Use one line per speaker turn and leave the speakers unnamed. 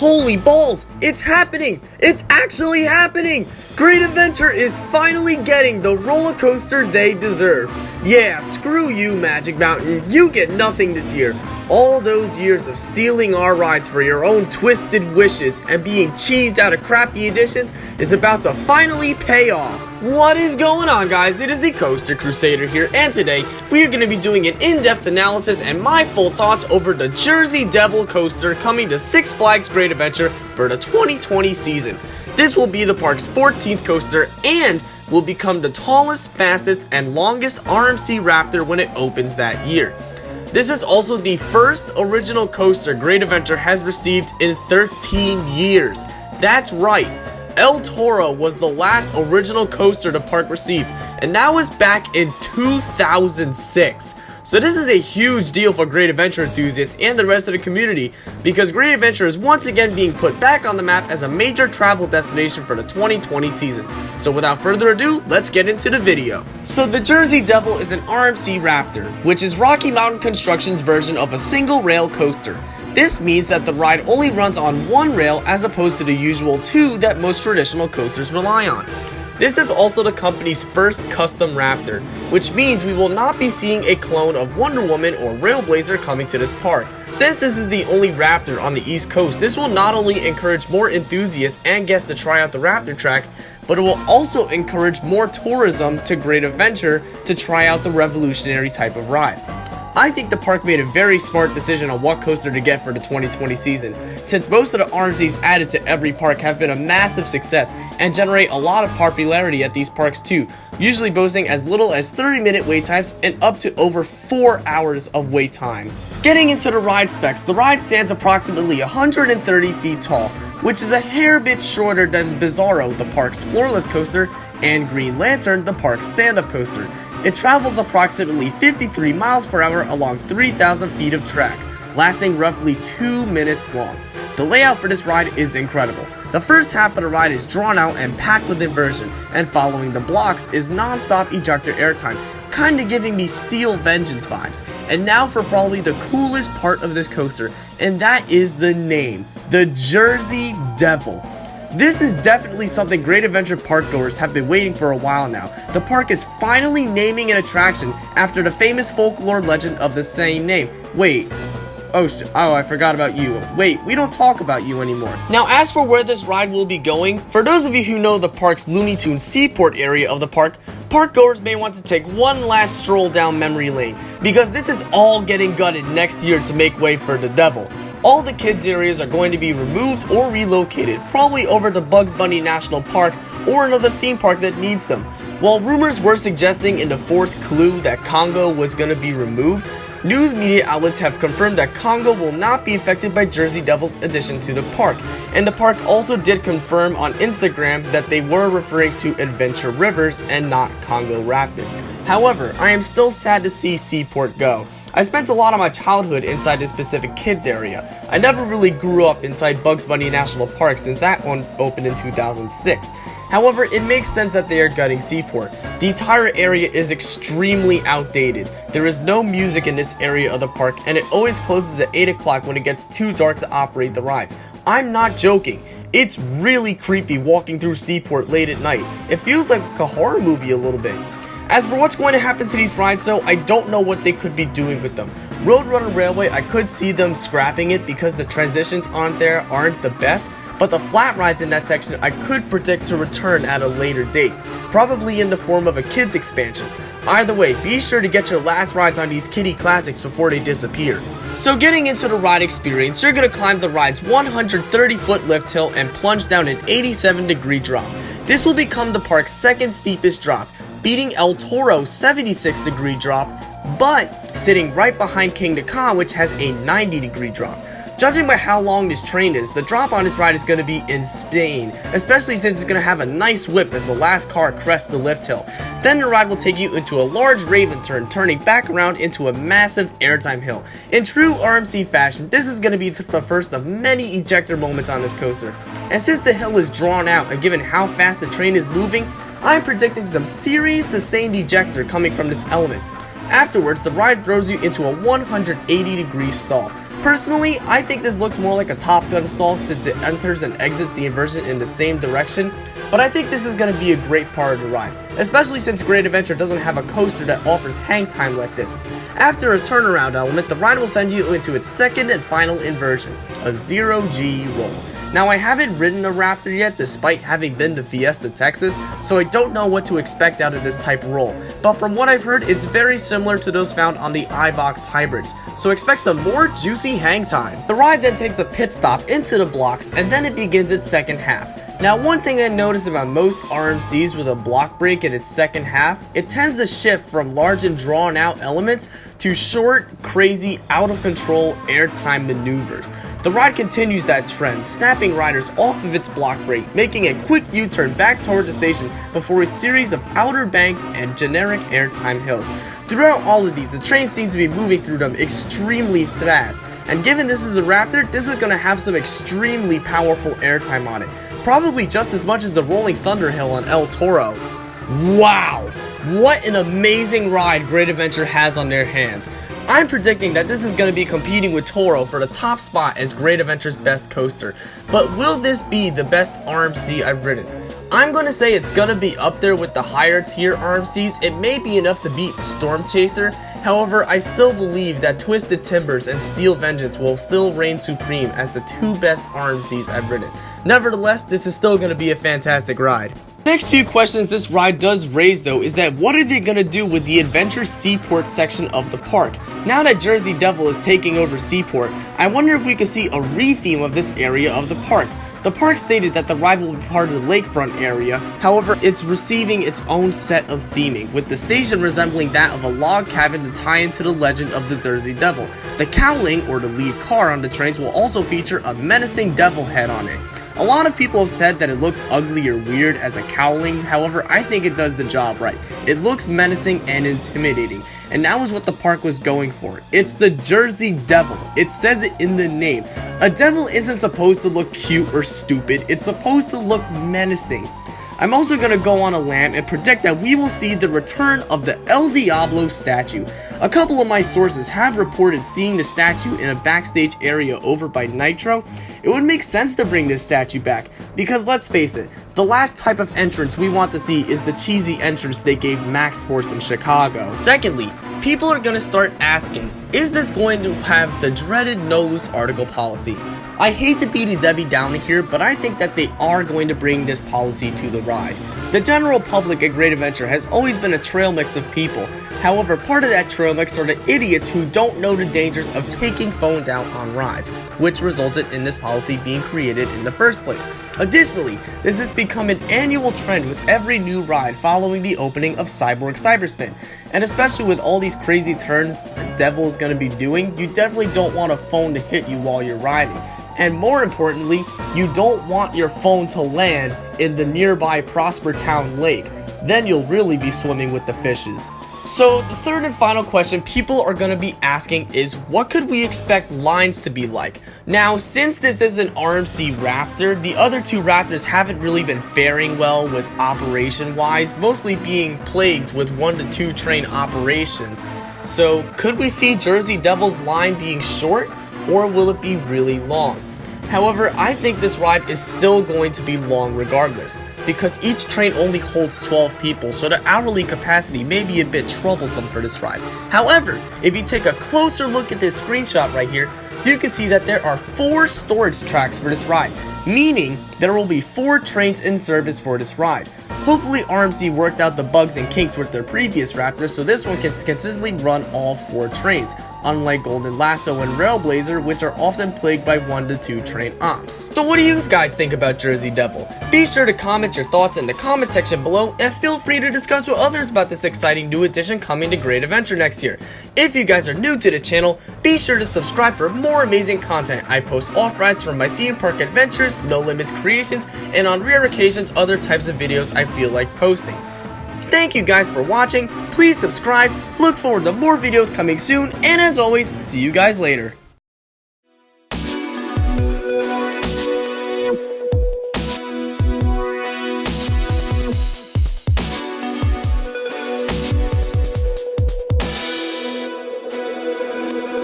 Holy balls! It's happening! It's actually happening! Great Adventure is finally getting the roller coaster they deserve. Yeah, screw you, Magic Mountain. You get nothing this year. All those years of stealing our rides for your own twisted wishes and being cheesed out of crappy editions is about to finally pay off. What is going on, guys? It is the Coaster Crusader here, and today we are going to be doing an in-depth analysis and my full thoughts over the Jersey Devil coaster coming to Six Flags Great Adventure for the 2020 season. This will be the park's 14th coaster and will become the tallest, fastest, and longest RMC Raptor when it opens that year. This is also the first original coaster Great Adventure has received in 13 years. That's right, El Toro was the last original coaster the park received, and that was back in 2006. So this is a huge deal for Great Adventure enthusiasts and the rest of the community, because Great Adventure is once again being put back on the map as a major travel destination for the 2020 season. So without further ado, let's get into the video. So the Jersey Devil is an RMC Raptor, which is Rocky Mountain Construction's version of a single rail coaster. This means that the ride only runs on one rail as opposed to the usual two that most traditional coasters rely on. This is also the company's first custom Raptor, which means we will not be seeing a clone of Wonder Woman or Railblazer coming to this park. Since this is the only Raptor on the East Coast, this will not only encourage more enthusiasts and guests to try out the Raptor track, but it will also encourage more tourism to Great Adventure to try out the revolutionary type of ride. I think the park made a very smart decision on what coaster to get for the 2020 season, since most of the RMCs added to every park have been a massive success and generate a lot of popularity at these parks too, usually boasting as little as 30-minute wait times and up to over 4 hours of wait time. Getting into the ride specs, the ride stands approximately 130 feet tall, which is a hair bit shorter than Bizarro, the park's floorless coaster, and Green Lantern, the park's stand-up coaster. It travels approximately 53 miles per hour along 3,000 feet of track, lasting roughly 2 minutes long. The layout for this ride is incredible. The first half of the ride is drawn out and packed with inversion, and following the blocks is non-stop ejector airtime, kinda giving me Steel Vengeance vibes. And now for probably the coolest part of this coaster, and that is the name, the Jersey Devil. This is definitely something Great Adventure park goers have been waiting for a while now. The park is finally naming an attraction after the famous folklore legend of the same name. Wait, oh, I forgot about you. Wait, we don't talk about you anymore. Now, as for where this ride will be going, for those of you who know the park's Looney Tunes Seaport area of the park goers may want to take one last stroll down memory lane, because this is all getting gutted next year to make way for the Devil. All the kids areas are going to be removed or relocated, probably over to Bugs Bunny National Park or another theme park that needs them. While rumors were suggesting in the fourth clue that Congo was going to be removed, news media outlets have confirmed that Congo will not be affected by Jersey Devil's addition to the park, and the park also did confirm on Instagram that they were referring to Adventure Rivers and not Congo Rapids. However, I am still sad to see Seaport go. I spent a lot of my childhood inside this specific kids area. I never really grew up inside Bugs Bunny National Park since that one opened in 2006. However, it makes sense that they are gutting Seaport. The entire area is extremely outdated. There is no music in this area of the park, and it always closes at 8 o'clock when it gets too dark to operate the rides. I'm not joking. It's really creepy walking through Seaport late at night. It feels like a horror movie a little bit. As for what's going to happen to these rides though, I don't know what they could be doing with them. Roadrunner Railway, I could see them scrapping it because the transitions on there aren't the best, but the flat rides in that section I could predict to return at a later date, probably in the form of a kids expansion. Either way, be sure to get your last rides on these kiddie classics before they disappear. So getting into the ride experience, you're going to climb the ride's 130-foot lift hill and plunge down an 87-degree drop. This will become the park's second steepest drop, beating El Toro's 76-degree drop, but sitting right behind King Ka, which has a 90-degree drop. Judging by how long this train is, the drop on this ride is going to be insane, especially since it's going to have a nice whip as the last car crests the lift hill. Then the ride will take you into a large Raven turn, turning back around into a massive airtime hill. In true RMC fashion, this is going to be the first of many ejector moments on this coaster. And since the hill is drawn out and given how fast the train is moving, I'm predicting some serious sustained ejector coming from this element. Afterwards, the ride throws you into a 180-degree stall. Personally, I think this looks more like a Top Gun stall since it enters and exits the inversion in the same direction, but I think this is going to be a great part of the ride, especially since Great Adventure doesn't have a coaster that offers hang time like this. After a turnaround element, the ride will send you into its second and final inversion, a 0G roll. Now, I haven't ridden a Raptor yet despite having been to Fiesta, Texas, so I don't know what to expect out of this type of roll, but from what I've heard, it's very similar to those found on the iBox hybrids, so expect some more juicy hang time. The ride then takes a pit stop into the blocks, and then it begins its second half. Now, one thing I noticed about most RMCs with a block break in its second half, it tends to shift from large and drawn out elements to short, crazy, out of control airtime maneuvers. The ride continues that trend, snapping riders off of its block break, making a quick U-turn back toward the station before a series of outer banked and generic airtime hills. Throughout all of these, the train seems to be moving through them extremely fast, and given this is a Raptor, this is going to have some extremely powerful airtime on it. Probably just as much as the Rolling Thunder Hill on El Toro. Wow! What an amazing ride Great Adventure has on their hands. I'm predicting that this is going to be competing with Toro for the top spot as Great Adventure's best coaster. But will this be the best RMC I've ridden? I'm going to say it's going to be up there with the higher tier RMCs. It may be enough to beat Storm Chaser. However, I still believe that Twisted Timbers and Steel Vengeance will still reign supreme as the two best RMCs I've ridden. Nevertheless, this is still going to be a fantastic ride. Next few questions this ride does raise though is that what are they going to do with the Adventure Seaport section of the park? Now that Jersey Devil is taking over Seaport, I wonder if we could see a re-theme of this area of the park. The park stated that the ride will be part of the lakefront area, however, it's receiving its own set of theming, with the station resembling that of a log cabin to tie into the legend of the Jersey Devil. The cowling, or the lead car on the trains, will also feature a menacing devil head on it. A lot of people have said that it looks ugly or weird as a cowling, however, I think it does the job right. It looks menacing and intimidating, and that was what the park was going for. It's the Jersey Devil. It says it in the name. A devil isn't supposed to look cute or stupid, it's supposed to look menacing. I'm also going to go on a lamb and predict that we will see the return of the El Diablo statue. A couple of my sources have reported seeing the statue in a backstage area over by Nitro. It would make sense to bring this statue back, because let's face it, the last type of entrance we want to see is the cheesy entrance they gave Max Force in Chicago. Secondly, people are going to start asking, is this going to have the dreaded no loose article policy? I hate to be the Debbie Downer here, but I think that they are going to bring this policy to the ride. The general public at Great Adventure has always been a trail mix of people. However, part of that trail mix are the idiots who don't know the dangers of taking phones out on rides, which resulted in this policy being created in the first place. Additionally, this has become an annual trend with every new ride following the opening of Cyborg Cyberspin. And especially with all these crazy turns the Devil is going to be doing, you definitely don't want a phone to hit you while you're riding. And more importantly, you don't want your phone to land in the nearby Prospertown Lake. Then you'll really be swimming with the fishes. So the third and final question people are going to be asking is, what could we expect lines to be like? Now, since this is an RMC Raptor, the other two Raptors haven't really been faring well with operation wise, mostly being plagued with 1 to 2 train operations. So could we see Jersey Devil's line being short, or will it be really long? However, I think this ride is still going to be long regardless, because each train only holds 12 people, so the hourly capacity may be a bit troublesome for this ride. However, if you take a closer look at this screenshot right here, you can see that there are 4 storage tracks for this ride, meaning there will be 4 trains in service for this ride. Hopefully RMC worked out the bugs and kinks with their previous Raptors, so this one can consistently run all 4 trains, unlike Golden Lasso and Railblazer, which are often plagued by 1 to 2 train ops. So what do you guys think about Jersey Devil? Be sure to comment your thoughts in the comment section below, and feel free to discuss with others about this exciting new addition coming to Great Adventure next year. If you guys are new to the channel, be sure to subscribe for more amazing content. I post off-rides from my theme park adventures, No Limits creations, and on rare occasions other types of videos I feel like posting. Thank you guys for watching, please subscribe, look forward to more videos coming soon, and as always, see you guys later.